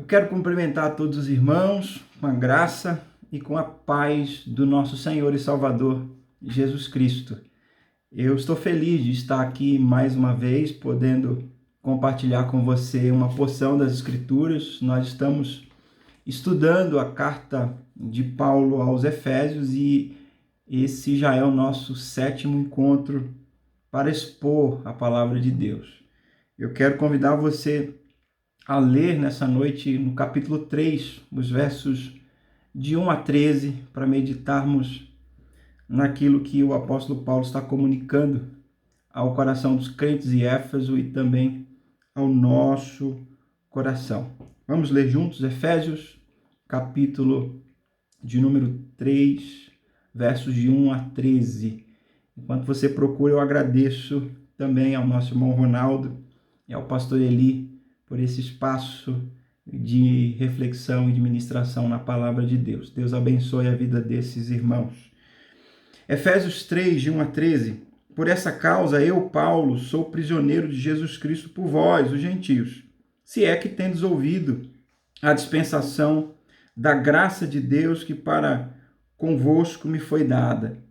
Eu quero cumprimentar todos os irmãos com a graça e com a paz do nosso Senhor e Salvador Jesus Cristo. Eu estou feliz de estar aqui mais uma vez, podendo compartilhar com você uma porção das Escrituras. Nós estamos estudando a carta de Paulo aos Efésios e esse já é o nosso 7º encontro para expor a palavra de Deus. Eu quero convidar você a ler nessa noite no capítulo 3, os versos de 1 a 13, para meditarmos naquilo que o apóstolo Paulo está comunicando ao coração dos crentes em Éfeso e também ao nosso coração. Vamos ler juntos Efésios, capítulo de número 3, versos de 1 a 13. Enquanto você procura, eu agradeço também ao nosso irmão Ronaldo e ao pastor Eli por esse espaço de reflexão e de ministração na palavra de Deus. Deus abençoe a vida desses irmãos. Efésios 3, de 1 a 13. Por essa causa, eu, Paulo, sou prisioneiro de Jesus Cristo por vós, os gentios, se é que tendes ouvido a dispensação da graça de Deus que para convosco me foi dada,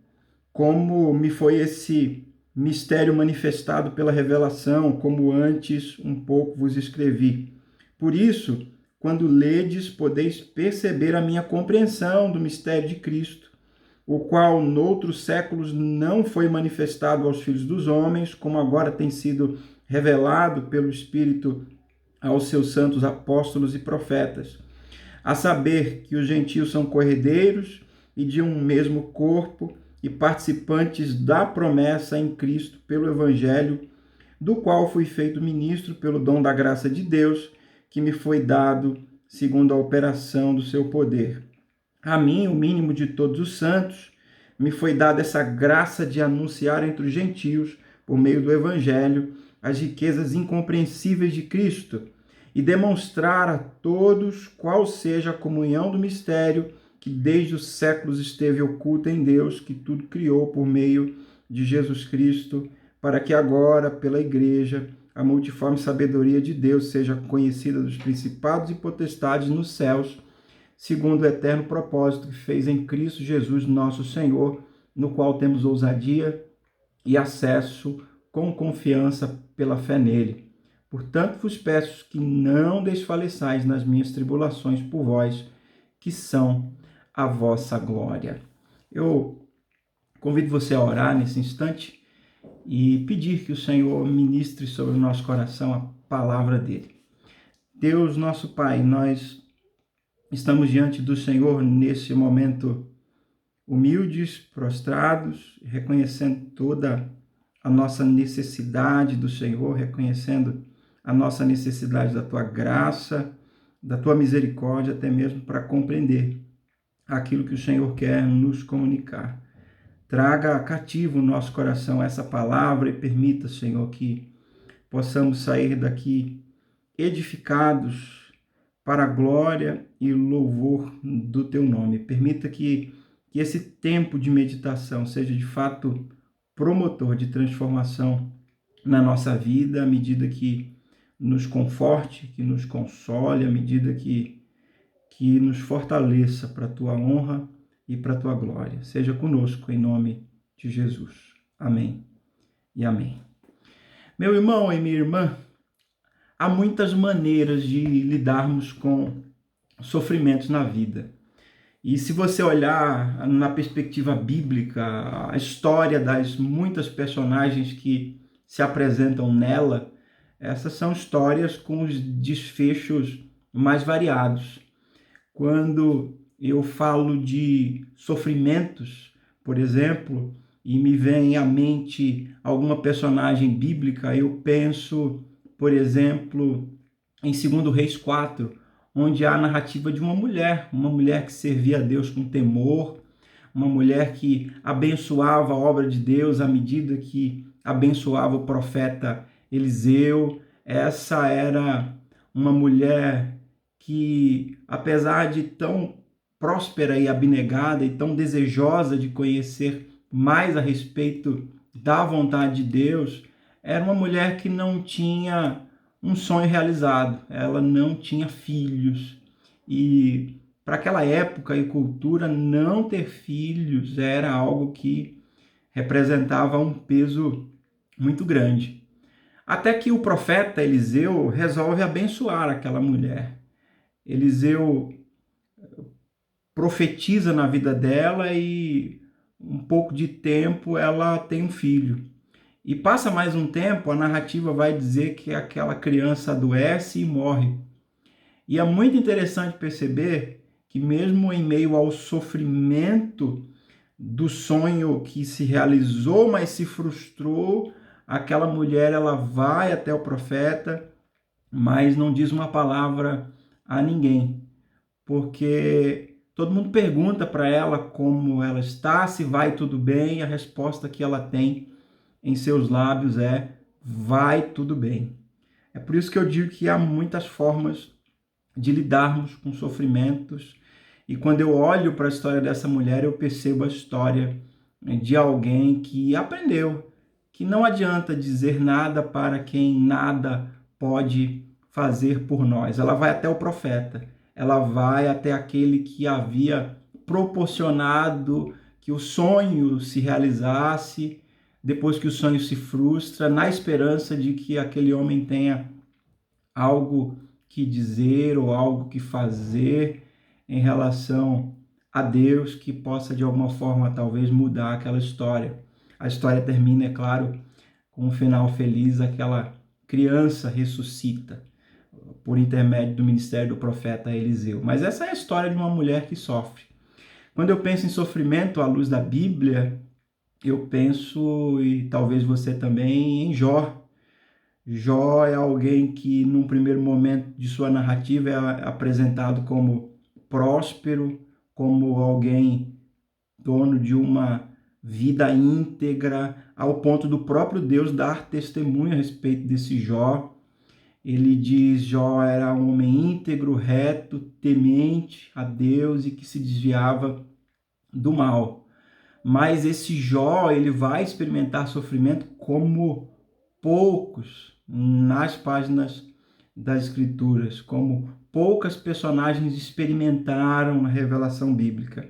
como me foi esse mistério manifestado pela revelação, como antes um pouco vos escrevi. Por isso, quando ledes, podeis perceber a minha compreensão do mistério de Cristo, o qual noutros séculos não foi manifestado aos filhos dos homens, como agora tem sido revelado pelo Espírito aos seus santos apóstolos e profetas. A saber que os gentios são corredeiros e de um mesmo corpo, e participantes da promessa em Cristo pelo Evangelho, do qual fui feito ministro pelo dom da graça de Deus, que me foi dado segundo a operação do seu poder. A mim, o mínimo de todos os santos, me foi dada essa graça de anunciar entre os gentios, por meio do Evangelho, as riquezas incompreensíveis de Cristo, e demonstrar a todos qual seja a comunhão do mistério que desde os séculos esteve oculta em Deus, que tudo criou por meio de Jesus Cristo, para que agora, pela Igreja, a multiforme sabedoria de Deus seja conhecida dos principados e potestades nos céus, segundo o eterno propósito que fez em Cristo Jesus, nosso Senhor, no qual temos ousadia e acesso com confiança pela fé nele. Portanto, vos peço que não desfaleçais nas minhas tribulações por vós, que são a vossa glória. Eu convido você a orar nesse instante e pedir que o Senhor ministre sobre o nosso coração a palavra dele. Deus, nosso Pai, nós estamos diante do Senhor nesse momento humildes, prostrados, reconhecendo toda a nossa necessidade do Senhor, reconhecendo a nossa necessidade da tua graça, da tua misericórdia, até mesmo para compreender aquilo que o Senhor quer nos comunicar. Traga cativo o nosso coração essa palavra e permita, Senhor, que possamos sair daqui edificados para a glória e louvor do teu nome. Permita que esse tempo de meditação seja de fato promotor de transformação na nossa vida, à medida que nos conforte, que nos console, à medida que nos fortaleça para a tua honra e para a tua glória. Seja conosco, em nome de Jesus. Amém e amém. Meu irmão e minha irmã, há muitas maneiras de lidarmos com sofrimentos na vida. E se você olhar na perspectiva bíblica, a história das muitas personagens que se apresentam nela, essas são histórias com os desfechos mais variados. Quando eu falo de sofrimentos, por exemplo, e me vem à mente alguma personagem bíblica, eu penso, por exemplo, em 2 Reis 4, onde há a narrativa de uma mulher que servia a Deus com temor, uma mulher que abençoava a obra de Deus à medida que abençoava o profeta Eliseu. Essa era uma mulher que, apesar de tão próspera e abnegada e tão desejosa de conhecer mais a respeito da vontade de Deus, era uma mulher que não tinha um sonho realizado. Ela não tinha filhos. E para aquela época e cultura, não ter filhos era algo que representava um peso muito grande. Até que o profeta Eliseu resolve abençoar aquela mulher. Eliseu profetiza na vida dela e um pouco de tempo ela tem um filho. E passa mais um tempo, a narrativa vai dizer que aquela criança adoece e morre. E é muito interessante perceber que mesmo em meio ao sofrimento do sonho que se realizou, mas se frustrou, aquela mulher ela vai até o profeta, mas não diz uma palavra a ninguém, porque todo mundo pergunta para ela como ela está, se vai tudo bem, e a resposta que ela tem em seus lábios é: vai tudo bem. É por isso que eu digo que há muitas formas de lidarmos com sofrimentos. E quando eu olho para a história dessa mulher, eu percebo a história de alguém que aprendeu que não adianta dizer nada para quem nada pode fazer por nós. Ela vai até o profeta, ela vai até aquele que havia proporcionado que o sonho se realizasse, depois que o sonho se frustra, na esperança de que aquele homem tenha algo que dizer ou algo que fazer em relação a Deus que possa de alguma forma talvez mudar aquela história. A história termina, é claro, com um final feliz, aquela criança ressuscita por intermédio do ministério do profeta Eliseu. Mas essa é a história de uma mulher que sofre. Quando eu penso em sofrimento à luz da Bíblia, eu penso, e talvez você também, em Jó. Jó é alguém que, num primeiro momento de sua narrativa, é apresentado como próspero, como alguém dono de uma vida íntegra, ao ponto do próprio Deus dar testemunho a respeito desse Jó. Ele diz: Jó era um homem íntegro, reto, temente a Deus e que se desviava do mal. Mas esse Jó, ele vai experimentar sofrimento como poucos nas páginas das Escrituras, como poucas personagens experimentaram na revelação bíblica.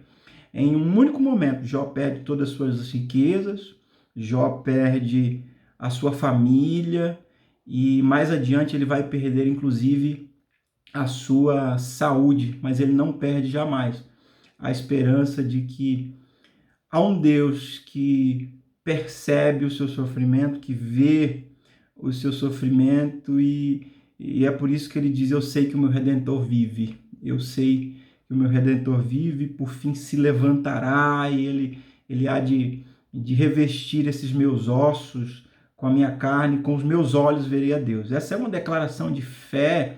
Em um único momento, Jó perde todas as suas riquezas, Jó perde a sua família e mais adiante ele vai perder inclusive a sua saúde, mas ele não perde jamais a esperança de que há um Deus que percebe o seu sofrimento, que vê o seu sofrimento e é por isso que ele diz: eu sei que o meu Redentor vive, eu sei que o meu Redentor vive, por fim se levantará e ele há de revestir esses meus ossos com a minha carne, com os meus olhos verei a Deus. Essa é uma declaração de fé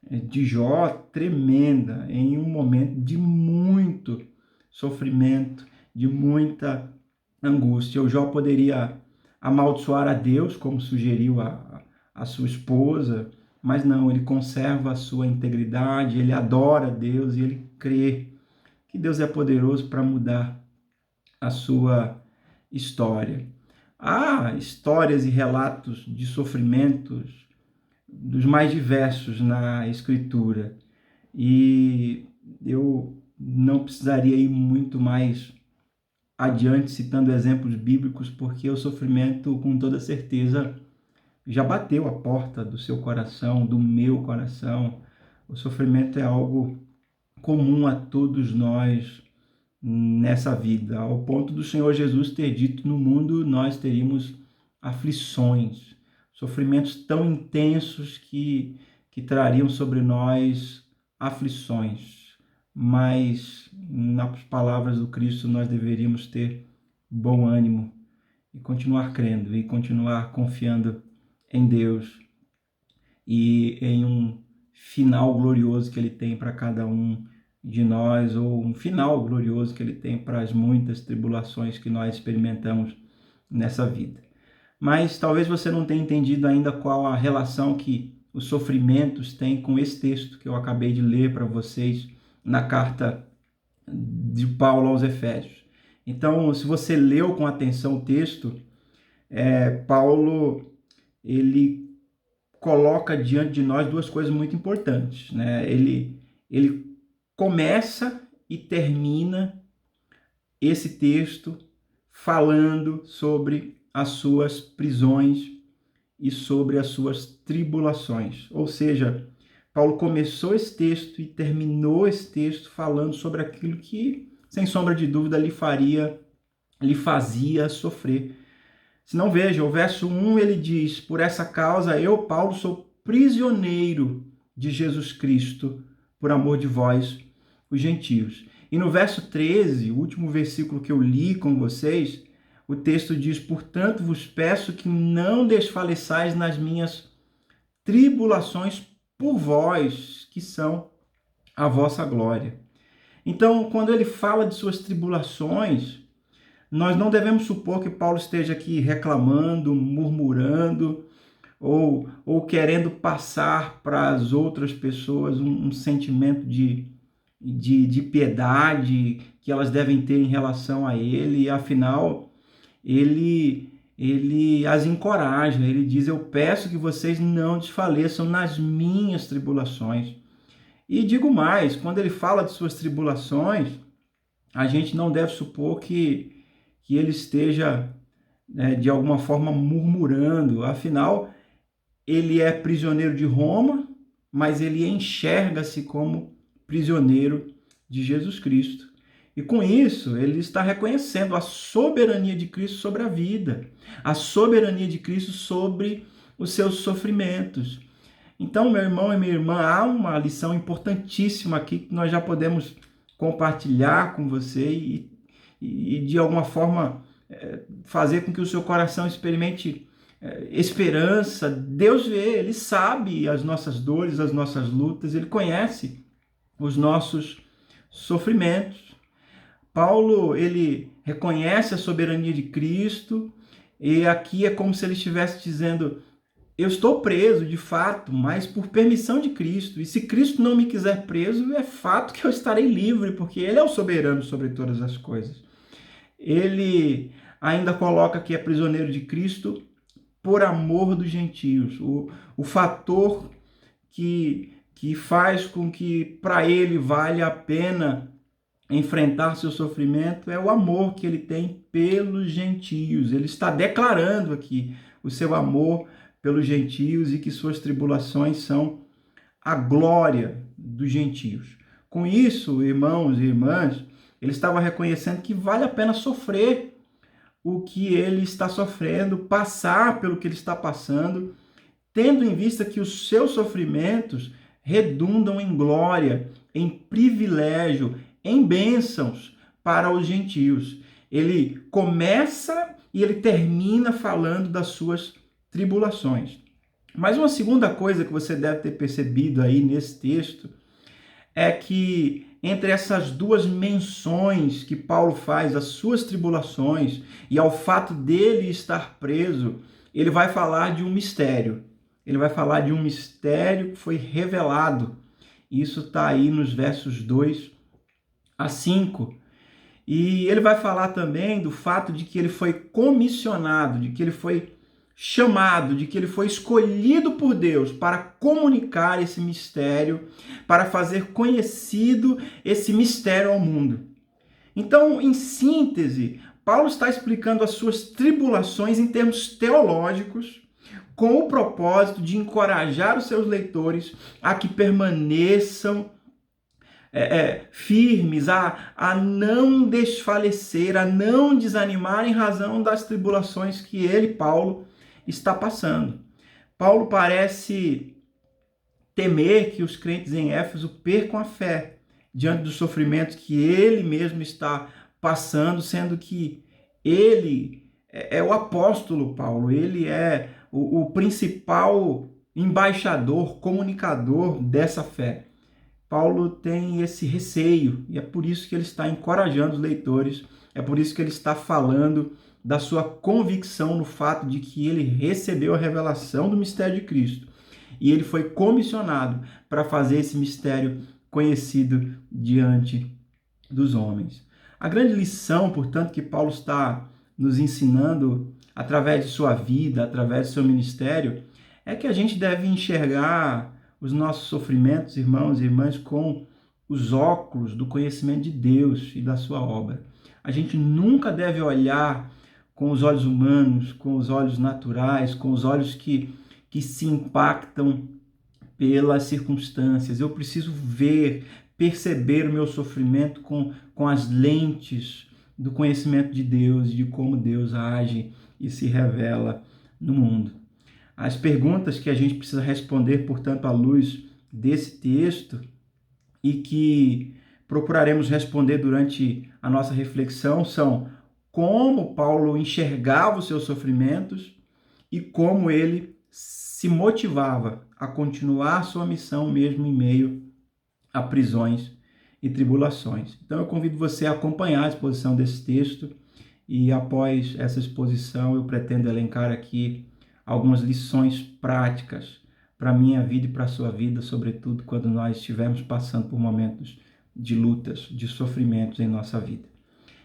de Jó tremenda, em um momento de muito sofrimento, de muita angústia. O Jó poderia amaldiçoar a Deus, como sugeriu a sua esposa, mas não, ele conserva a sua integridade, ele adora a Deus e ele crê que Deus é poderoso para mudar a sua história. Há histórias e relatos de sofrimentos dos mais diversos na Escritura e eu não precisaria ir muito mais adiante citando exemplos bíblicos, porque o sofrimento, com toda certeza, já bateu a porta do seu coração, do meu coração. O sofrimento é algo comum a todos nós nessa vida, ao ponto do Senhor Jesus ter dito: no mundo nós teríamos aflições, sofrimentos tão intensos que trariam sobre nós aflições. Mas, nas palavras do Cristo, nós deveríamos ter bom ânimo e continuar crendo e continuar confiando em Deus e em um final glorioso que Ele tem para cada um de nós, ou um final glorioso que Ele tem para as muitas tribulações que nós experimentamos nessa vida. Mas talvez você não tenha entendido ainda qual a relação que os sofrimentos têm com esse texto que eu acabei de ler para vocês na carta de Paulo aos Efésios. Então, se você leu com atenção o texto, Paulo ele coloca diante de nós duas coisas muito importantes, né? Ele começa e termina esse texto falando sobre as suas prisões e sobre as suas tribulações. Ou seja, Paulo começou esse texto e terminou esse texto falando sobre aquilo que, sem sombra de dúvida, lhe fazia sofrer. Se não, veja, o verso 1 ele diz: por essa causa eu, Paulo, sou prisioneiro de Jesus Cristo, por amor de vós, os gentios. E no verso 13, o último versículo que eu li com vocês, o texto diz: portanto, vos peço que não desfaleçais nas minhas tribulações por vós, que são a vossa glória. Então, quando ele fala de suas tribulações, nós não devemos supor que Paulo esteja aqui reclamando, murmurando ou querendo passar para as outras pessoas um sentimento de piedade que elas devem ter em relação a ele. E, afinal, ele as encoraja, ele diz: eu peço que vocês não desfaleçam nas minhas tribulações. E digo mais, quando ele fala de suas tribulações, a gente não deve supor que ele esteja, né, de alguma forma murmurando. Afinal, ele é prisioneiro de Roma, mas ele enxerga-se como prisioneiro de Jesus Cristo. E com isso, ele está reconhecendo a soberania de Cristo sobre a vida, a soberania de Cristo sobre os seus sofrimentos. Então, meu irmão e minha irmã, há uma lição importantíssima aqui que nós já podemos compartilhar com você e de alguma forma fazer com que o seu coração experimente esperança. Deus vê, Ele sabe as nossas dores, as nossas lutas, Ele conhece os nossos sofrimentos. Paulo, ele reconhece a soberania de Cristo e aqui é como se ele estivesse dizendo: eu estou preso, de fato, mas por permissão de Cristo. E se Cristo não me quiser preso, é fato que eu estarei livre, porque Ele é o soberano sobre todas as coisas. Ele ainda coloca que é prisioneiro de Cristo por amor dos gentios. O fator que faz com que para ele vale a pena enfrentar seu sofrimento é o amor que ele tem pelos gentios. Ele está declarando aqui o seu amor pelos gentios e que suas tribulações são a glória dos gentios. Com isso, irmãos e irmãs, ele estava reconhecendo que vale a pena sofrer o que ele está sofrendo, passar pelo que ele está passando, tendo em vista que os seus sofrimentos redundam em glória, em privilégio, em bênçãos para os gentios. Ele começa e ele termina falando das suas tribulações. Mas uma segunda coisa que você deve ter percebido aí nesse texto é que entre essas duas menções que Paulo faz às suas tribulações e ao fato dele estar preso, ele vai falar de um mistério. Ele vai falar de um mistério que foi revelado. Isso está aí nos versos 2 a 5. E ele vai falar também do fato de que ele foi comissionado, de que ele foi chamado, de que ele foi escolhido por Deus para comunicar esse mistério, para fazer conhecido esse mistério ao mundo. Então, em síntese, Paulo está explicando as suas tribulações em termos teológicos, com o propósito de encorajar os seus leitores a que permaneçam firmes, a não desfalecer, a não desanimar em razão das tribulações que ele, Paulo, está passando. Paulo parece temer que os crentes em Éfeso percam a fé diante dos sofrimentos que ele mesmo está passando, sendo que ele é o apóstolo Paulo, ele é o principal embaixador, comunicador dessa fé. Paulo tem esse receio e é por isso que ele está encorajando os leitores, é por isso que ele está falando da sua convicção no fato de que ele recebeu a revelação do mistério de Cristo e ele foi comissionado para fazer esse mistério conhecido diante dos homens. A grande lição, portanto, que Paulo está nos ensinando através de sua vida, através do seu ministério, é que a gente deve enxergar os nossos sofrimentos, irmãos e irmãs, com os óculos do conhecimento de Deus e da sua obra. A gente nunca deve olhar com os olhos humanos, com os olhos naturais, com os olhos que se impactam pelas circunstâncias. Eu preciso ver, perceber o meu sofrimento com as lentes do conhecimento de Deus e de como Deus age e se revela no mundo. As perguntas que a gente precisa responder, portanto, à luz desse texto e que procuraremos responder durante a nossa reflexão são: como Paulo enxergava os seus sofrimentos e como ele se motivava a continuar sua missão mesmo em meio a prisões e tribulações. Então eu convido você a acompanhar a exposição desse texto e após essa exposição eu pretendo elencar aqui algumas lições práticas para a minha vida e para a sua vida, sobretudo quando nós estivermos passando por momentos de lutas, de sofrimentos em nossa vida.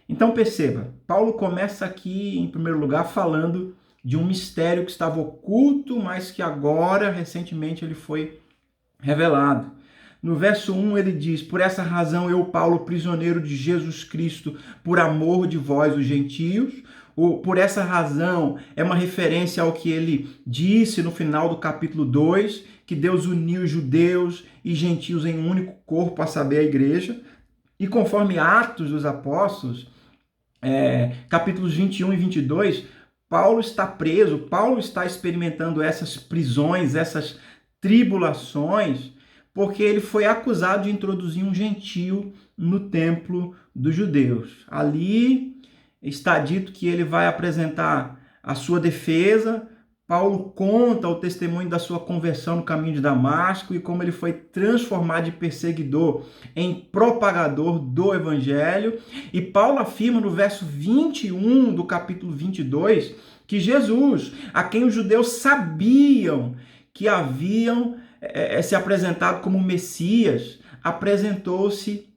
Então perceba, Paulo começa aqui, em primeiro lugar, falando de um mistério que estava oculto, mas que agora, recentemente, ele foi revelado. No verso 1 ele diz: por essa razão eu, Paulo, prisioneiro de Jesus Cristo, por amor de vós, os gentios. Por essa razão é uma referência ao que ele disse no final do capítulo 2, que Deus uniu judeus e gentios em um único corpo, a saber, a igreja. E conforme Atos dos Apóstolos, capítulos 21 e 22, Paulo está preso, Paulo está experimentando essas prisões, essas tribulações, porque ele foi acusado de introduzir um gentio no templo dos judeus. Ali está dito que ele vai apresentar a sua defesa. Paulo conta o testemunho da sua conversão no caminho de Damasco e como ele foi transformado de perseguidor em propagador do evangelho. E Paulo afirma no verso 21 do capítulo 22 que Jesus, a quem os judeus sabiam que haviam se apresentado como Messias, apresentou-se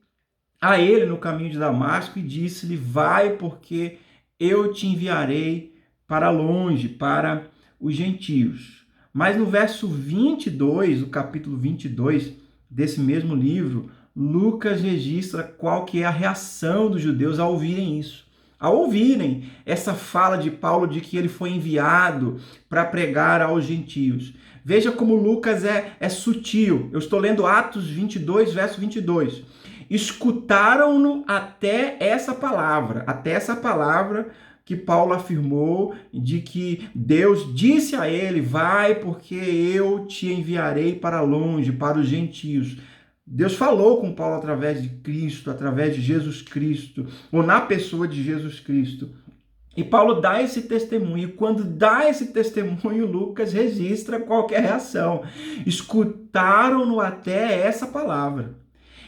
a ele no caminho de Damasco e disse-lhe: vai, porque eu te enviarei para longe, para os gentios. Mas no verso 22, o capítulo 22 desse mesmo livro, Lucas registra qual que é a reação dos judeus ao ouvirem isso. Ao ouvirem essa fala de Paulo de que ele foi enviado para pregar aos gentios. Veja como Lucas é sutil. Eu estou lendo Atos 22, verso 22. Escutaram-no até essa palavra que Paulo afirmou, de que Deus disse a ele: vai, porque eu te enviarei para longe, para os gentios. Deus falou com Paulo através de Cristo, através de Jesus Cristo, ou na pessoa de Jesus Cristo. E Paulo dá esse testemunho. E quando dá esse testemunho, Lucas registra qualquer reação. Escutaram-no até essa palavra.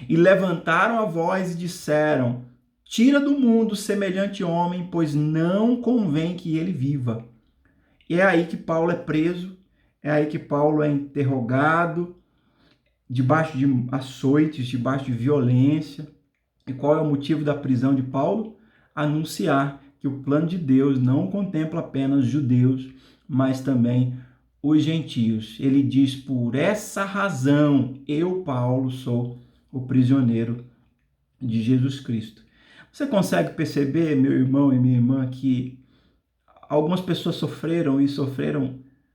E levantaram a voz e disseram: tira do mundo semelhante homem, pois não convém que ele viva. E é aí que Paulo é preso, é aí que Paulo é interrogado, debaixo de açoites, debaixo de violência. E qual é o motivo da prisão de Paulo? Anunciar que o plano de Deus não contempla apenas judeus, mas também os gentios. Ele diz: por essa razão, eu, Paulo, sou o prisioneiro de Jesus Cristo. Você consegue perceber, meu irmão e minha irmã, que algumas pessoas sofreram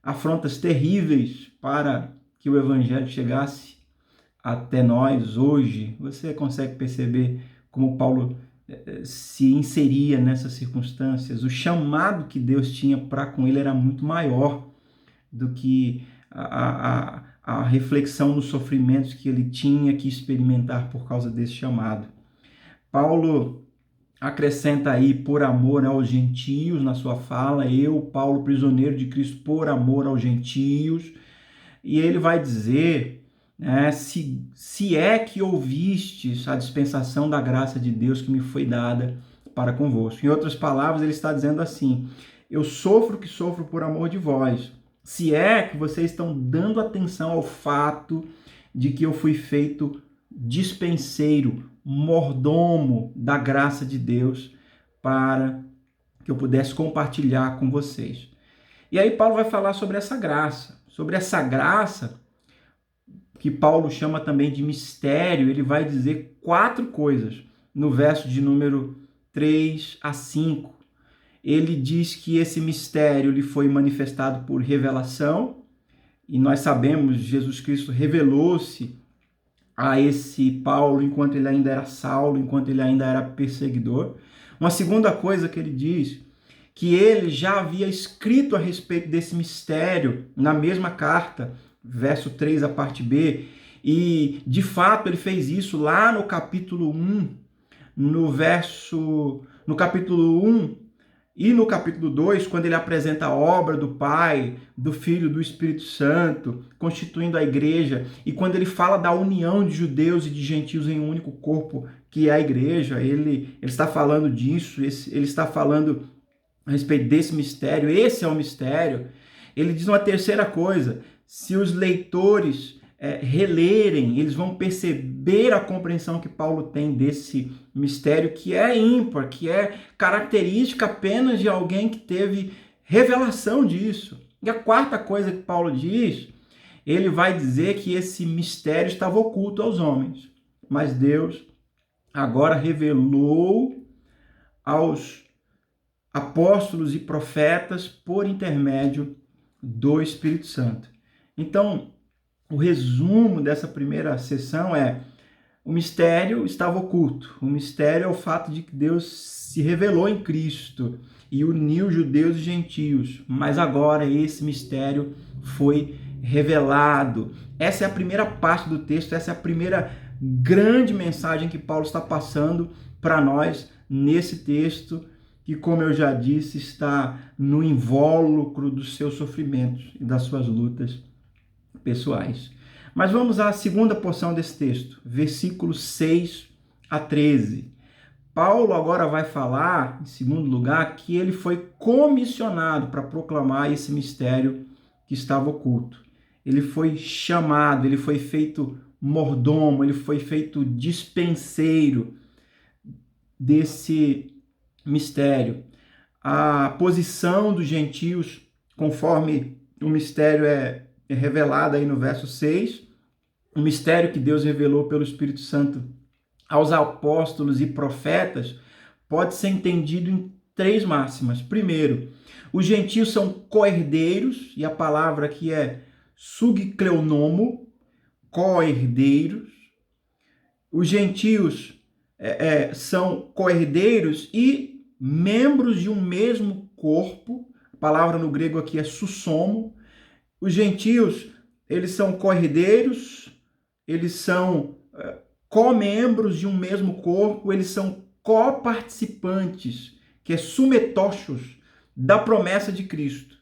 afrontas terríveis para que o evangelho chegasse até nós hoje? Você consegue perceber como Paulo se inseria nessas circunstâncias? O chamado que Deus tinha para com ele era muito maior do que a reflexão nos sofrimentos que ele tinha que experimentar por causa desse chamado. Paulo acrescenta aí: por amor aos gentios, na sua fala. Eu, Paulo, prisioneiro de Cristo, por amor aos gentios. E ele vai dizer, se é que ouvistes a dispensação da graça de Deus que me foi dada para convosco. Em outras palavras, ele está dizendo assim: eu sofro que sofro por amor de vós. Se é que vocês estão dando atenção ao fato de que eu fui feito dispenseiro, mordomo da graça de Deus, para que eu pudesse compartilhar com vocês. E aí Paulo vai falar sobre essa graça, sobre essa graça, que Paulo chama também de mistério, ele vai dizer 4 coisas no verso de número 3 a 5. Ele diz que esse mistério lhe foi manifestado por revelação, e nós sabemos, Jesus Cristo revelou-se a esse Paulo enquanto ele ainda era Saulo, enquanto ele ainda era perseguidor. Uma segunda coisa que ele diz, que ele já havia escrito a respeito desse mistério na mesma carta, verso 3, a parte B, e de fato ele fez isso lá no capítulo 1, no capítulo 1 e no capítulo 2, quando ele apresenta a obra do Pai, do Filho, do Espírito Santo, constituindo a igreja, e quando ele fala da união de judeus e de gentios em um único corpo, que é a igreja, ele está falando disso, ele está falando a respeito desse mistério, esse é o mistério. Ele diz uma terceira coisa, se os leitores relerem, eles vão perceber a compreensão que Paulo tem desse mistério, que é ímpar, que é característica apenas de alguém que teve revelação disso. E a quarta coisa que Paulo diz, ele vai dizer que esse mistério estava oculto aos homens, mas Deus agora revelou aos apóstolos e profetas por intermédio do Espírito Santo. Então, o resumo dessa primeira sessão é: o mistério estava oculto. O mistério é o fato de que Deus se revelou em Cristo e uniu judeus e gentios, mas agora esse mistério foi revelado. Essa é a primeira parte do texto, essa é a primeira grande mensagem que Paulo está passando para nós nesse texto, que, como eu já disse, está no invólucro dos seus sofrimentos e das suas lutas pessoais. Mas vamos à segunda porção desse texto, versículos 6 a 13. Paulo agora vai falar, em segundo lugar, que ele foi comissionado para proclamar esse mistério que estava oculto. Ele foi chamado, ele foi feito mordomo, ele foi feito dispenseiro desse mistério. A posição dos gentios, conforme o mistério é revelada aí no verso 6, o mistério que Deus revelou pelo Espírito Santo aos apóstolos e profetas, pode ser entendido em 3 máximas. Primeiro, os gentios são co-herdeiros, e a palavra aqui é sugcleonomo, co-herdeiros. Os gentios são co-herdeiros e membros de um mesmo corpo. A palavra no grego aqui é sussomo. Os gentios, eles são co-herdeiros, eles são co-membros de um mesmo corpo, eles são co-participantes, que é sumetóchos, da promessa de Cristo.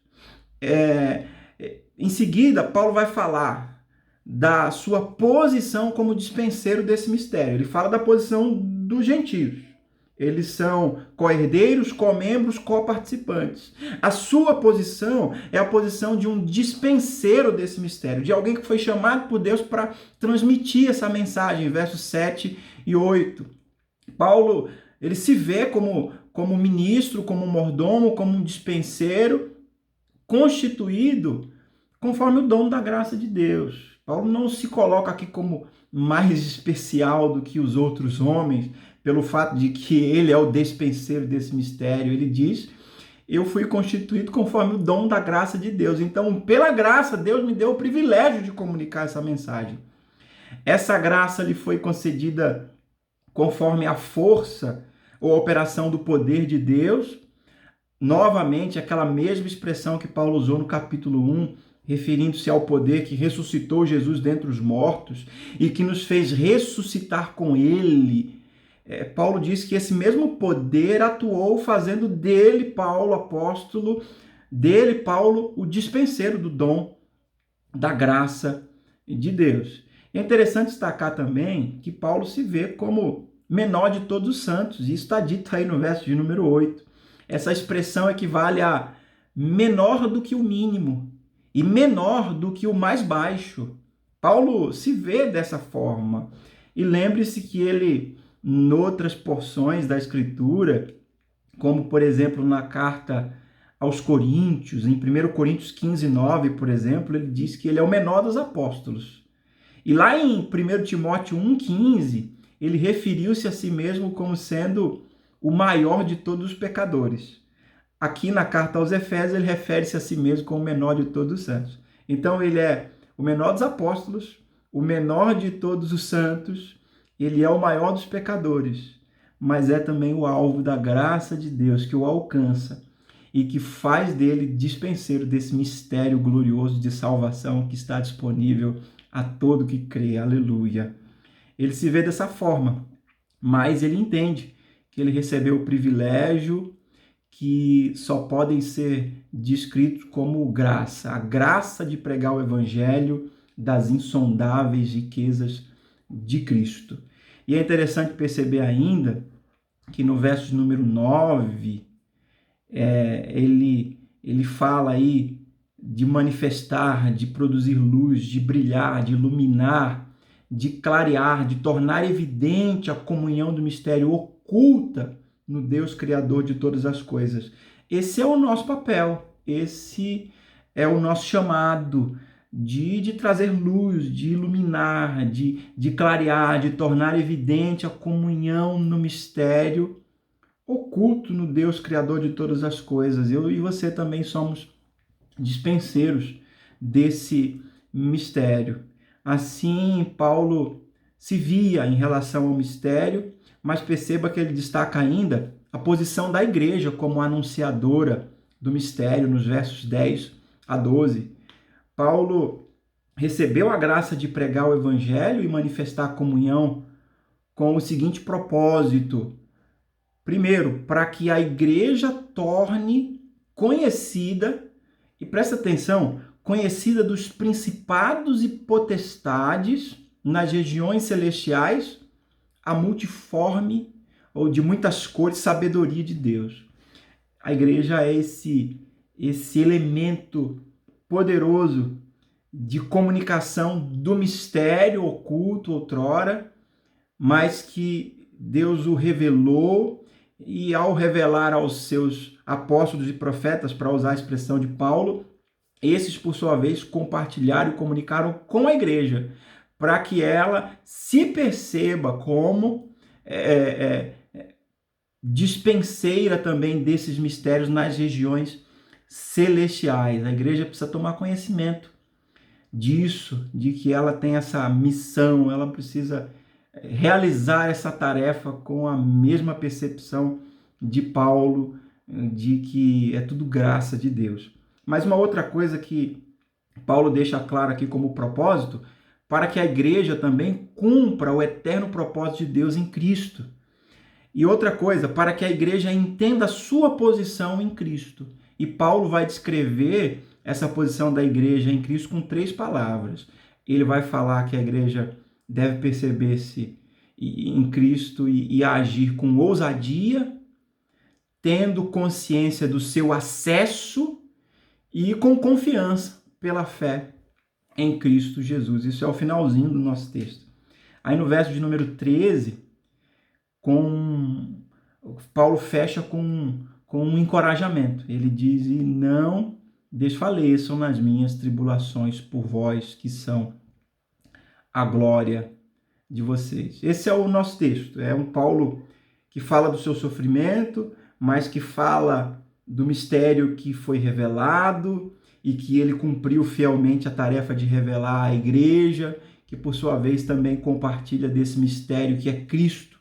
Em seguida, Paulo vai falar da sua posição como dispenseiro desse mistério. Ele fala da posição dos gentios. Eles são co-herdeiros, co-membros, co-participantes. A sua posição é a posição de um dispenseiro desse mistério, de alguém que foi chamado por Deus para transmitir essa mensagem, versos 7 e 8. Paulo, ele se vê como ministro, como mordomo, como um dispenseiro, constituído conforme o dom da graça de Deus. Paulo não se coloca aqui como mais especial do que os outros homens, pelo fato de que ele é o dispenseiro desse mistério. Ele diz: eu fui constituído conforme o dom da graça de Deus. Então, pela graça, Deus me deu o privilégio de comunicar essa mensagem. Essa graça lhe foi concedida conforme a força ou a operação do poder de Deus. Novamente, aquela mesma expressão que Paulo usou no capítulo 1, referindo-se ao poder que ressuscitou Jesus dentre os mortos e que nos fez ressuscitar com ele. Paulo diz que esse mesmo poder atuou fazendo dele, Paulo, apóstolo, dele, Paulo, o dispenseiro do dom da graça de Deus. É interessante destacar também que Paulo se vê como menor de todos os santos, e isso está dito aí no verso de número 8. Essa expressão equivale a menor do que o mínimo e menor do que o mais baixo. Paulo se vê dessa forma. E lembre-se que ele, em outras porções da Escritura, como por exemplo na carta aos Coríntios, em 1 Coríntios 15:9, por exemplo, ele diz que ele é o menor dos apóstolos. E lá em 1 Timóteo 1,15, ele referiu-se a si mesmo como sendo o maior de todos os pecadores. Aqui na carta aos Efésios, ele refere-se a si mesmo como o menor de todos os santos. Então, ele é o menor dos apóstolos, o menor de todos os santos, ele é o maior dos pecadores, mas é também o alvo da graça de Deus que o alcança e que faz dele dispenseiro desse mistério glorioso de salvação que está disponível a todo que crê. Aleluia. Ele se vê dessa forma, mas ele entende que ele recebeu o privilégio que só podem ser descritos como graça, a graça de pregar o evangelho das insondáveis riquezas de Cristo. E é interessante perceber ainda que no verso número 9, ele fala aí de manifestar, de produzir luz, de brilhar, de iluminar, de clarear, de tornar evidente a comunhão do mistério oculta no Deus Criador de todas as coisas. Esse é o nosso papel, esse é o nosso chamado de trazer luz, de iluminar, de clarear, de tornar evidente a comunhão no mistério oculto no Deus Criador de todas as coisas. Eu e você também somos dispenseiros desse mistério. Assim, Paulo se via em relação ao mistério, mas perceba que ele destaca ainda a posição da igreja como anunciadora do mistério, nos versos 10 a 12. Paulo recebeu a graça de pregar o evangelho e manifestar a comunhão com o seguinte propósito: primeiro, para que a igreja torne conhecida, e presta atenção, conhecida dos principados e potestades nas regiões celestiais, a multiforme ou de muitas cores sabedoria de Deus. A igreja é esse elemento poderoso de comunicação do mistério oculto outrora, mas que Deus o revelou, e ao revelar aos seus apóstolos e profetas, para usar a expressão de Paulo, esses, por sua vez, compartilharam e comunicaram com a igreja, para que ela se perceba como dispenseira também desses mistérios nas regiões celestiais. A igreja precisa tomar conhecimento disso, de que ela tem essa missão, ela precisa realizar essa tarefa com a mesma percepção de Paulo, de que é tudo graça de Deus. Mas uma outra coisa que Paulo deixa claro aqui como propósito, para que a igreja também cumpra o eterno propósito de Deus em Cristo. E outra coisa, para que a igreja entenda a sua posição em Cristo. E Paulo vai descrever essa posição da igreja em Cristo com 3 palavras. Ele vai falar que a igreja deve perceber-se em Cristo e agir com ousadia, tendo consciência do seu acesso e com confiança pela fé em Cristo Jesus. Isso é o finalzinho do nosso texto. Aí no verso de número 13, Paulo fecha com um encorajamento. Ele diz: e não desfaleçam nas minhas tribulações por vós, que são a glória de vocês. Esse é o nosso texto. É um Paulo que fala do seu sofrimento, mas que fala do mistério que foi revelado e que ele cumpriu fielmente a tarefa de revelar à igreja, que por sua vez também compartilha desse mistério que é Cristo,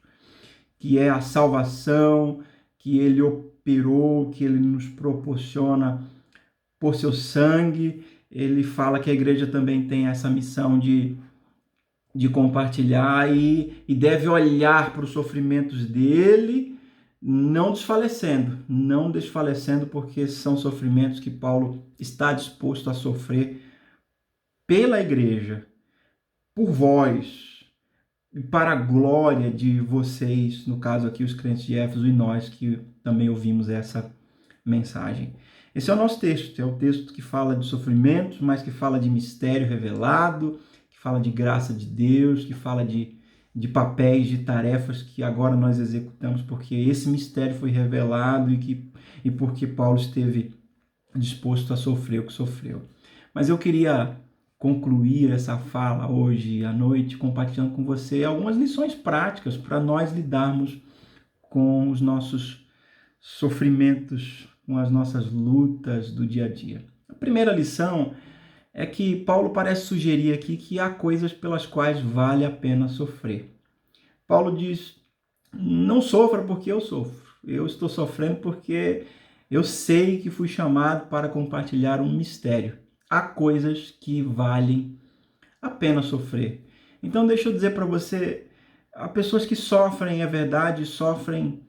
que é a salvação, que ele operou, que ele nos proporciona por seu sangue. Ele fala que a igreja também tem essa missão de compartilhar e deve olhar para os sofrimentos dele, não desfalecendo, porque são sofrimentos que Paulo está disposto a sofrer pela igreja, por vós, e para a glória de vocês, no caso aqui os crentes de Éfeso e nós que também ouvimos essa mensagem. Esse é o nosso texto, é o texto que fala de sofrimentos, mas que fala de mistério revelado, que fala de graça de Deus, que fala de papéis, de tarefas que agora nós executamos, porque esse mistério foi revelado e porque Paulo esteve disposto a sofrer o que sofreu. Mas eu queria concluir essa fala hoje à noite compartilhando com você algumas lições práticas para nós lidarmos com os nossos sofrimentos, com as nossas lutas do dia a dia. A primeira lição é que Paulo parece sugerir aqui que há coisas pelas quais vale a pena sofrer. Paulo diz: não sofra porque eu sofro. Eu estou sofrendo porque eu sei que fui chamado para compartilhar um mistério. Há coisas que valem a pena sofrer. Então, deixa eu dizer para você, há pessoas que sofrem, é verdade, sofrem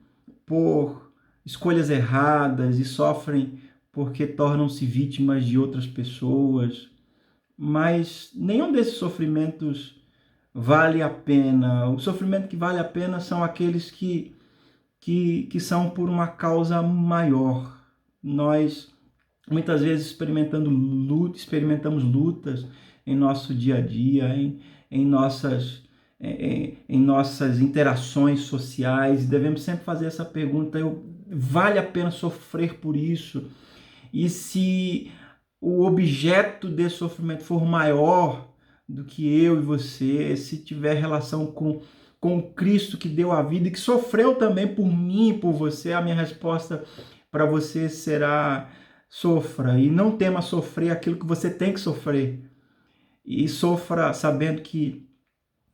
por escolhas erradas e sofrem porque tornam-se vítimas de outras pessoas, mas nenhum desses sofrimentos vale a pena. O sofrimento que vale a pena são aqueles que são por uma causa maior. Nós muitas vezes experimentamos lutas em nosso dia a dia, em nossas interações sociais. Devemos sempre fazer essa pergunta: vale a pena sofrer por isso? E se o objeto desse sofrimento for maior do que eu e você, se tiver relação com o Cristo que deu a vida e que sofreu também por mim e por você, a minha resposta para você será: sofra e não tema sofrer aquilo que você tem que sofrer. E sofra sabendo que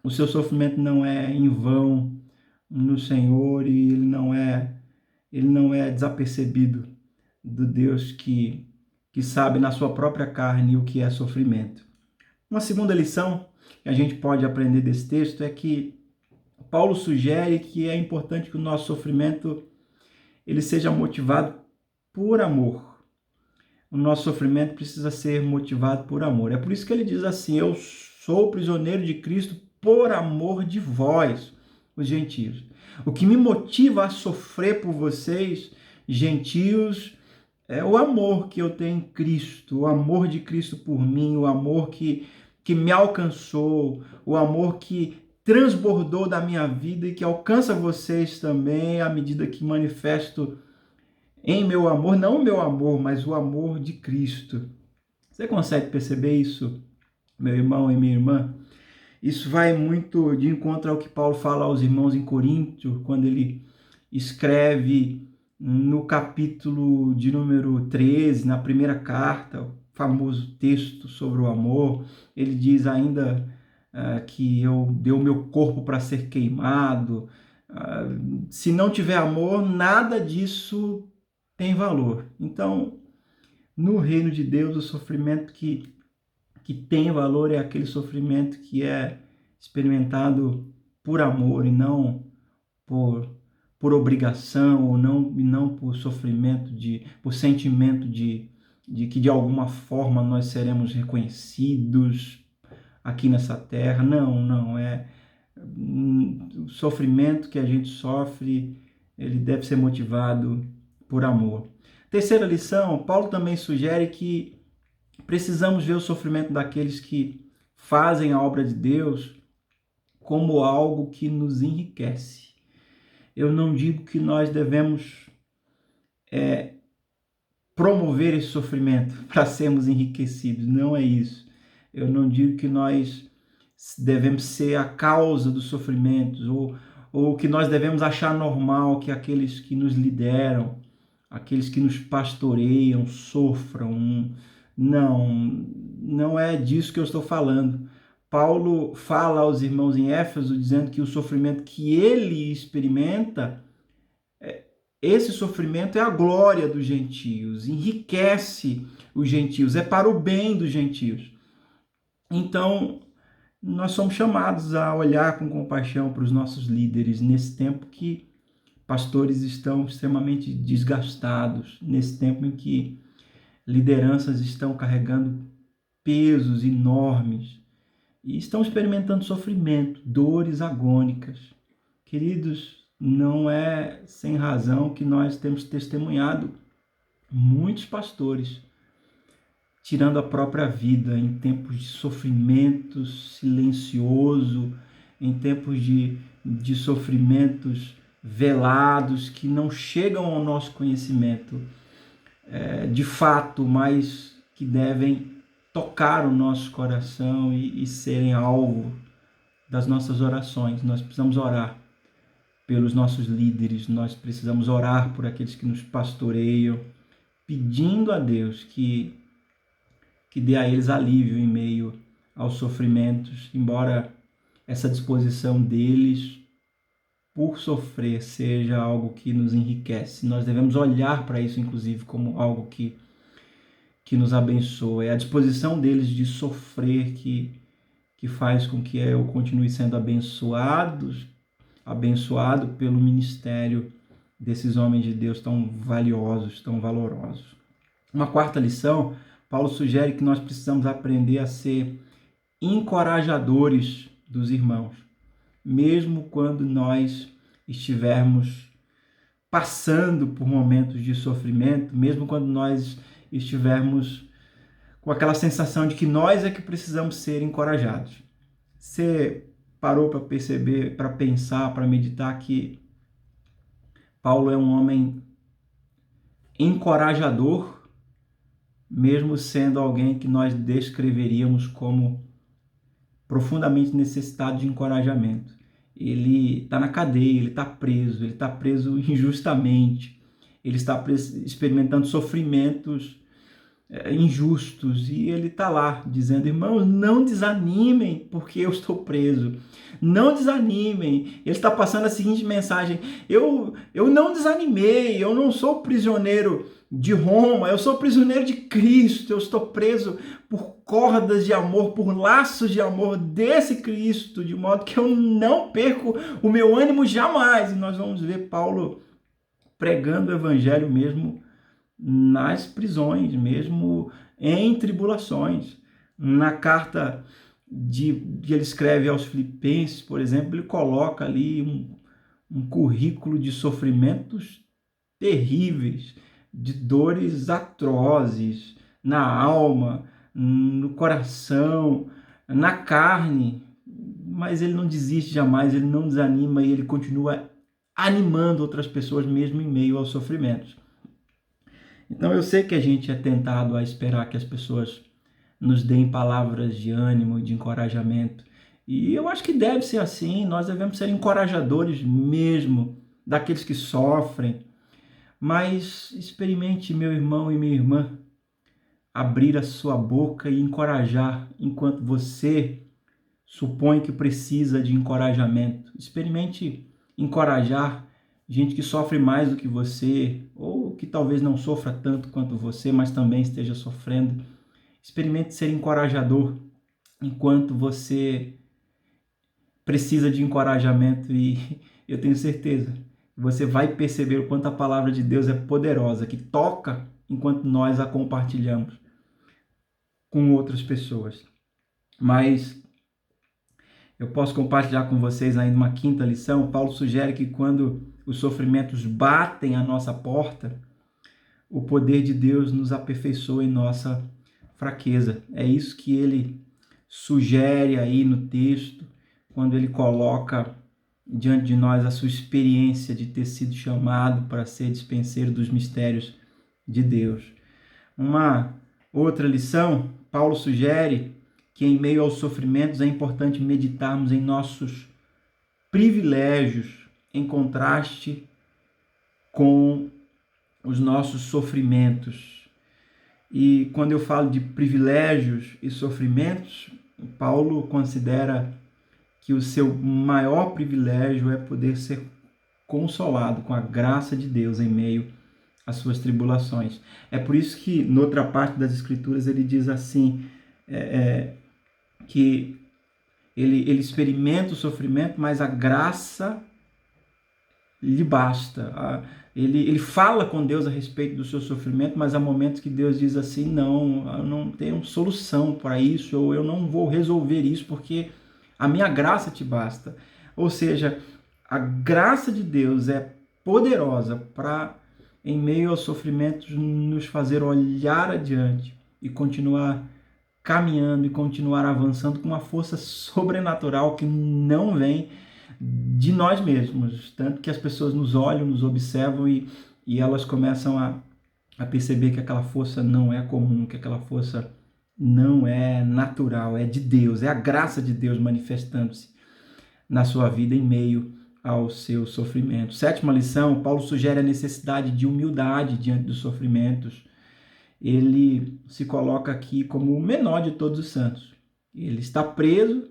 o seu sofrimento não é em vão no Senhor e ele não é desapercebido do Deus que sabe na sua própria carne o que é sofrimento. Uma segunda lição que a gente pode aprender desse texto é que Paulo sugere que é importante que o nosso sofrimento ele seja motivado por amor. O nosso sofrimento precisa ser motivado por amor. É por isso que ele diz assim: eu sou prisioneiro de Cristo por amor de vós, os gentios. O que me motiva a sofrer por vocês, gentios, é o amor que eu tenho em Cristo, o amor de Cristo por mim, o amor que me alcançou, o amor que transbordou da minha vida e que alcança vocês também à medida que manifesto em meu amor, não o meu amor, mas o amor de Cristo. Você consegue perceber isso, meu irmão e minha irmã? Isso vai muito de encontro ao que Paulo fala aos irmãos em Corinto, quando ele escreve no capítulo de número 13, na primeira carta, o famoso texto sobre o amor. Ele diz ainda que eu dei o meu corpo para ser queimado. Se não tiver amor, nada disso tem valor. Então, no reino de Deus, o sofrimento que tem valor é aquele sofrimento que é experimentado por amor e não por obrigação, ou não, e não por sofrimento, por sentimento de que de alguma forma nós seremos reconhecidos aqui nessa terra. Não, o sofrimento que a gente sofre, ele deve ser motivado por amor. Terceira lição, Paulo também sugere que precisamos ver o sofrimento daqueles que fazem a obra de Deus como algo que nos enriquece. Eu não digo que nós devemos promover esse sofrimento para sermos enriquecidos, não é isso. Eu não digo que nós devemos ser a causa dos sofrimentos ou que nós devemos achar normal que aqueles que nos lideram, aqueles que nos pastoreiam, sofram. Não é disso que eu estou falando. Paulo fala aos irmãos em Éfeso dizendo que o sofrimento que ele experimenta, esse sofrimento é a glória dos gentios, enriquece os gentios, é para o bem dos gentios. Então, nós somos chamados a olhar com compaixão para os nossos líderes nesse tempo que pastores estão extremamente desgastados, nesse tempo em que lideranças estão carregando pesos enormes e estão experimentando sofrimento, dores agônicas. Queridos, não é sem razão que nós temos testemunhado muitos pastores tirando a própria vida em tempos de sofrimento silencioso, em tempos de sofrimentos velados que não chegam ao nosso conhecimento. de fato, mas que devem tocar o nosso coração e serem alvo das nossas orações. Nós precisamos orar pelos nossos líderes, nós precisamos orar por aqueles que nos pastoreiam, pedindo a Deus que dê a eles alívio em meio aos sofrimentos, embora essa disposição deles por sofrer seja algo que nos enriquece. Nós devemos olhar para isso, inclusive, como algo que nos abençoa. É a disposição deles de sofrer que faz com que eu continue sendo abençoado pelo ministério desses homens de Deus tão valiosos, tão valorosos. Uma quarta lição, Paulo sugere que nós precisamos aprender a ser encorajadores dos irmãos, mesmo quando nós estivermos passando por momentos de sofrimento, mesmo quando nós estivermos com aquela sensação de que nós é que precisamos ser encorajados. Você parou para perceber, para pensar, para meditar que Paulo é um homem encorajador, mesmo sendo alguém que nós descreveríamos como profundamente necessitado de encorajamento. Ele está na cadeia, ele está preso injustamente, ele está experimentando sofrimentos injustos e ele está lá dizendo: irmãos, não desanimem porque eu estou preso, não desanimem. Ele está passando a seguinte mensagem: eu não desanimei, eu não sou prisioneiro de Roma, eu sou prisioneiro de Cristo, eu estou preso por cordas de amor, por laços de amor desse Cristo, de modo que eu não perco o meu ânimo jamais. E nós vamos ver Paulo pregando o evangelho mesmo nas prisões, mesmo em tribulações. Na carta que ele escreve aos Filipenses, por exemplo, ele coloca ali um currículo de sofrimentos terríveis, de dores atrozes na alma, no coração, na carne, mas ele não desiste jamais, ele não desanima e ele continua animando outras pessoas mesmo em meio aos sofrimentos. Então eu sei que a gente é tentado a esperar que as pessoas nos deem palavras de ânimo, de encorajamento, e eu acho que deve ser assim. Nós devemos ser encorajadores mesmo daqueles que sofrem, mas experimente, meu irmão e minha irmã, abrir a sua boca e encorajar enquanto você supõe que precisa de encorajamento. Experimente encorajar gente que sofre mais do que você, ou que talvez não sofra tanto quanto você, mas também esteja sofrendo. Experimente ser encorajador enquanto você precisa de encorajamento, e eu tenho certeza que você vai perceber o quanto a palavra de Deus é poderosa, que toca enquanto nós a compartilhamos com outras pessoas. Mas eu posso compartilhar com vocês ainda uma quinta lição. Paulo sugere que quando os sofrimentos batem à nossa porta, o poder de Deus nos aperfeiçoa em nossa fraqueza. É isso que ele sugere aí no texto, quando ele coloca diante de nós a sua experiência de ter sido chamado para ser dispenseiro dos mistérios de Deus. Uma outra lição, Paulo sugere que em meio aos sofrimentos é importante meditarmos em nossos privilégios, em contraste com os nossos sofrimentos. E quando eu falo de privilégios e sofrimentos, Paulo considera que o seu maior privilégio é poder ser consolado com a graça de Deus em meio às suas tribulações. É por isso que, noutra parte das Escrituras, ele diz assim, que ele experimenta o sofrimento, mas a graça lhe basta. Ele fala com Deus a respeito do seu sofrimento, mas há momentos que Deus diz assim: não, eu não tenho solução para isso, ou eu não vou resolver isso, porque a minha graça te basta. Ou seja, a graça de Deus é poderosa para, em meio aos sofrimentos, nos fazer olhar adiante e continuar caminhando e continuar avançando com uma força sobrenatural que não vem de nós mesmos, tanto que as pessoas nos olham, nos observam e elas começam a perceber que aquela força não é comum, que aquela força não é natural, é de Deus, é a graça de Deus manifestando-se na sua vida em meio ao seu sofrimento. Sétima lição, Paulo sugere a necessidade de humildade diante dos sofrimentos. Ele se coloca aqui como o menor de todos os santos. Ele está preso,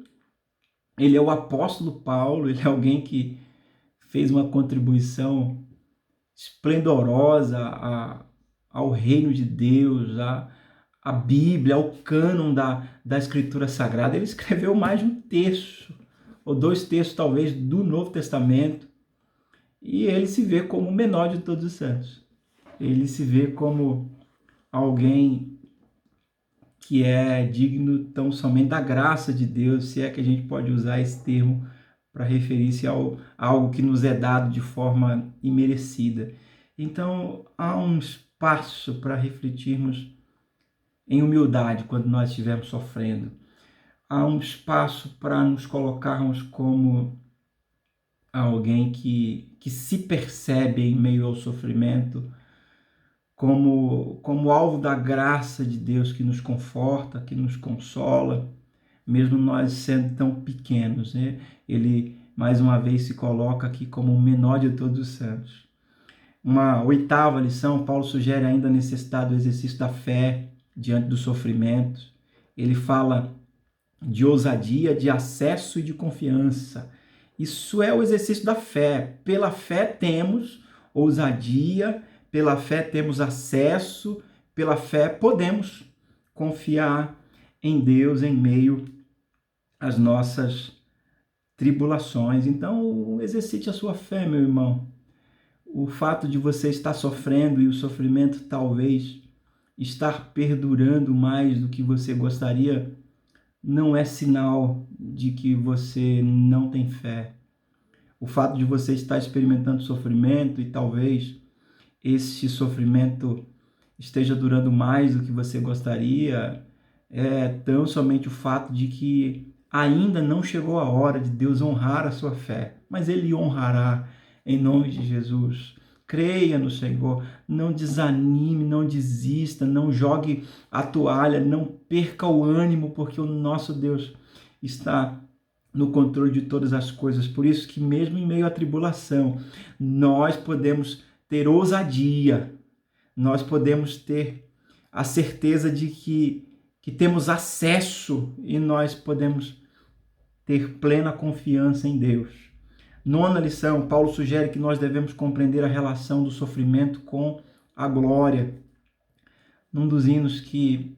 ele é o apóstolo Paulo, ele é alguém que fez uma contribuição esplendorosa ao reino de Deus, à Bíblia, ao cânon da Escritura Sagrada. Ele escreveu mais de um terço, ou 2 terços talvez, do Novo Testamento, e ele se vê como o menor de todos os santos. Ele se vê como alguém que é digno tão somente da graça de Deus, se é que a gente pode usar esse termo para referir-se a algo que nos é dado de forma imerecida. Então, há um espaço para refletirmos em humildade quando nós estivermos sofrendo. Há um espaço para nos colocarmos como alguém que se percebe em meio ao sofrimento, como alvo da graça de Deus que nos conforta, que nos consola, mesmo nós sendo tão pequenos, né? Ele, mais uma vez, se coloca aqui como o menor de todos os santos. Uma 8ª lição, Paulo sugere ainda a necessidade do exercício da fé diante dos sofrimentos. Ele fala de ousadia, de acesso e de confiança. Isso é o exercício da fé. Pela fé temos ousadia, pela fé temos acesso, pela fé podemos confiar em Deus em meio às nossas tribulações. Então, exercite a sua fé, meu irmão. O fato de você estar sofrendo e o sofrimento talvez estar perdurando mais do que você gostaria não é sinal de que você não tem fé. O fato de você estar experimentando sofrimento e talvez esse sofrimento esteja durando mais do que você gostaria é tão somente o fato de que ainda não chegou a hora de Deus honrar a sua fé, mas Ele honrará em nome de Jesus. Creia no Senhor, não desanime, não desista, não jogue a toalha, não perca o ânimo, porque o nosso Deus está no controle de todas as coisas. Por isso que mesmo em meio à tribulação, nós podemos ter ousadia, nós podemos ter a certeza de que temos acesso e nós podemos ter plena confiança em Deus. 9ª lição, Paulo sugere que nós devemos compreender a relação do sofrimento com a glória. Num dos hinos que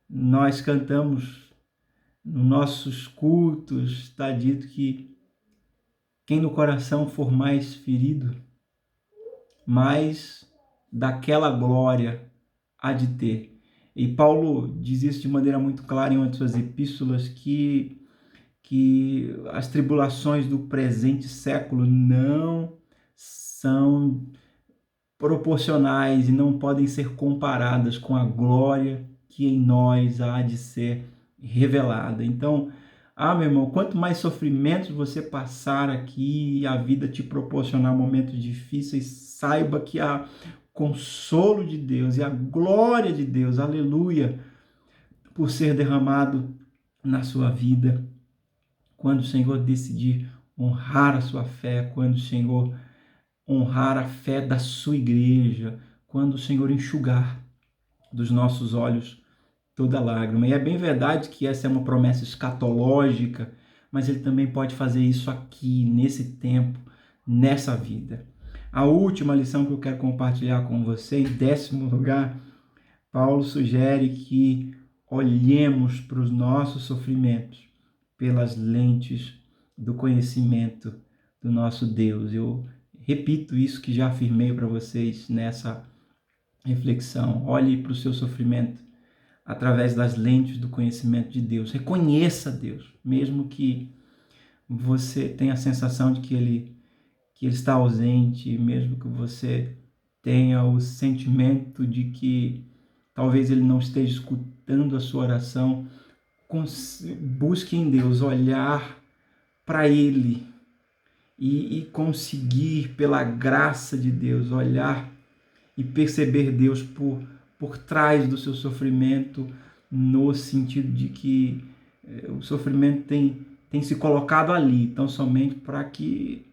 nós cantamos nos nossos cultos, está dito que quem no coração for mais ferido, mais daquela glória há de ter. E Paulo diz isso de maneira muito clara em uma de suas epístolas, que as tribulações do presente século não são proporcionais e não podem ser comparadas com a glória que em nós há de ser revelada. Então, meu irmão, quanto mais sofrimentos você passar aqui e a vida te proporcionar momentos difíceis, saiba que há consolo de Deus e a glória de Deus, aleluia, por ser derramado na sua vida. Quando o Senhor decidir honrar a sua fé, quando o Senhor honrar a fé da sua igreja, quando o Senhor enxugar dos nossos olhos toda lágrima. E é bem verdade que essa é uma promessa escatológica, mas Ele também pode fazer isso aqui, nesse tempo, nessa vida. A última lição que eu quero compartilhar com você, em 10º lugar, Paulo sugere que olhemos para os nossos sofrimentos pelas lentes do conhecimento do nosso Deus. Eu repito isso que já afirmei para vocês nessa reflexão. Olhe para o seu sofrimento através das lentes do conhecimento de Deus. Reconheça Deus, mesmo que você tenha a sensação de que Ele está ausente, mesmo que você tenha o sentimento de que talvez Ele não esteja escutando a sua oração. Busque em Deus olhar para Ele e conseguir, pela graça de Deus, olhar e perceber Deus por trás do seu sofrimento, no sentido de que o sofrimento tem se colocado ali, tão somente para que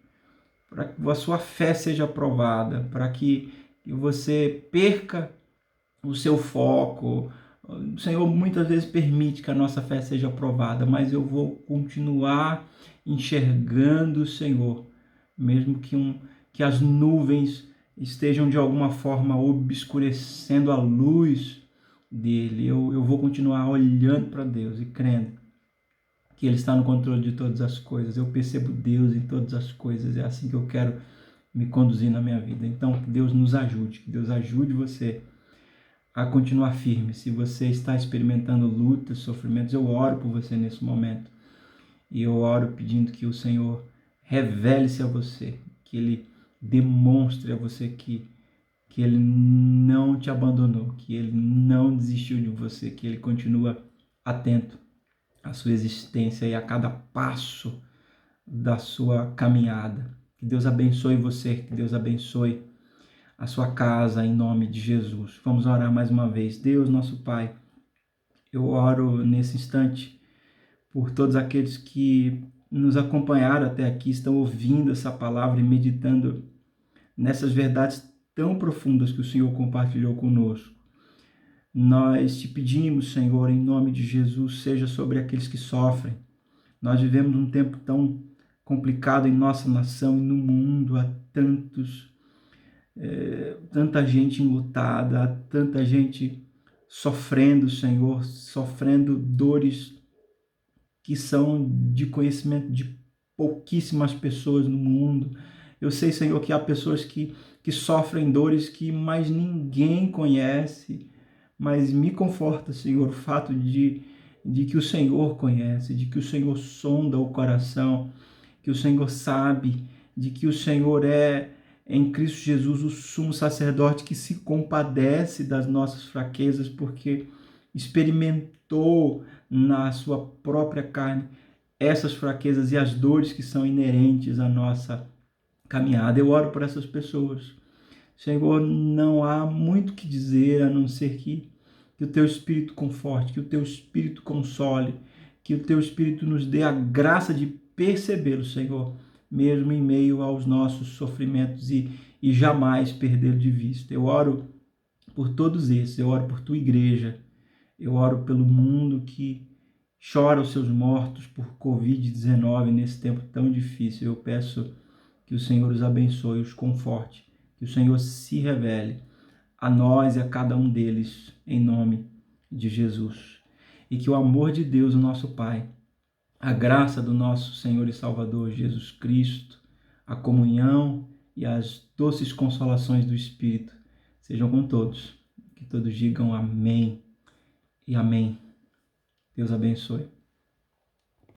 a sua fé seja aprovada, para que você perca o seu foco. O Senhor muitas vezes permite que a nossa fé seja aprovada, mas eu vou continuar enxergando o Senhor, mesmo que as nuvens estejam de alguma forma obscurecendo a luz dele. Eu vou continuar olhando para Deus e crendo que Ele está no controle de todas as coisas. Eu percebo Deus em todas as coisas. É assim que eu quero me conduzir na minha vida. Então, que Deus nos ajude, que Deus ajude você a continuar firme. Se você está experimentando lutas, sofrimentos, eu oro por você nesse momento. E eu oro pedindo que o Senhor revele-se a você, que Ele demonstre a você que Ele não te abandonou, que Ele não desistiu de você, que Ele continua atento à sua existência e a cada passo da sua caminhada. Que Deus abençoe você, que Deus abençoe a sua casa, em nome de Jesus. Vamos orar mais uma vez. Deus, nosso Pai, eu oro nesse instante por todos aqueles que nos acompanharam até aqui, estão ouvindo essa palavra e meditando nessas verdades tão profundas que o Senhor compartilhou conosco. Nós te pedimos, Senhor, em nome de Jesus, seja sobre aqueles que sofrem. Nós vivemos um tempo tão complicado em nossa nação e no mundo, há tanta gente enlutada, há tanta gente sofrendo, Senhor, sofrendo dores que são de conhecimento de pouquíssimas pessoas no mundo. Eu sei, Senhor, que há pessoas que sofrem dores que mais ninguém conhece, mas me conforta, Senhor, o fato de que o Senhor conhece, de que o Senhor sonda o coração, que o Senhor sabe, de que o Senhor é, em Cristo Jesus, o sumo sacerdote que se compadece das nossas fraquezas, porque experimentou na sua própria carne essas fraquezas e as dores que são inerentes à nossa caminhada. Eu oro por essas pessoas. Senhor, não há muito o que dizer a não ser que o teu Espírito conforte, que o teu Espírito console, que o teu Espírito nos dê a graça de percebê-lo, Senhor, mesmo em meio aos nossos sofrimentos e jamais perdê-lo de vista. Eu oro por todos esses, eu oro por tua igreja, eu oro pelo mundo que chora os seus mortos por Covid-19 nesse tempo tão difícil. Eu peço que o Senhor os abençoe, os conforte, que o Senhor se revele a nós e a cada um deles, em nome de Jesus. E que o amor de Deus, o nosso Pai, a graça do nosso Senhor e Salvador Jesus Cristo, a comunhão e as doces consolações do Espírito sejam com todos. Que todos digam amém e amém. Deus abençoe.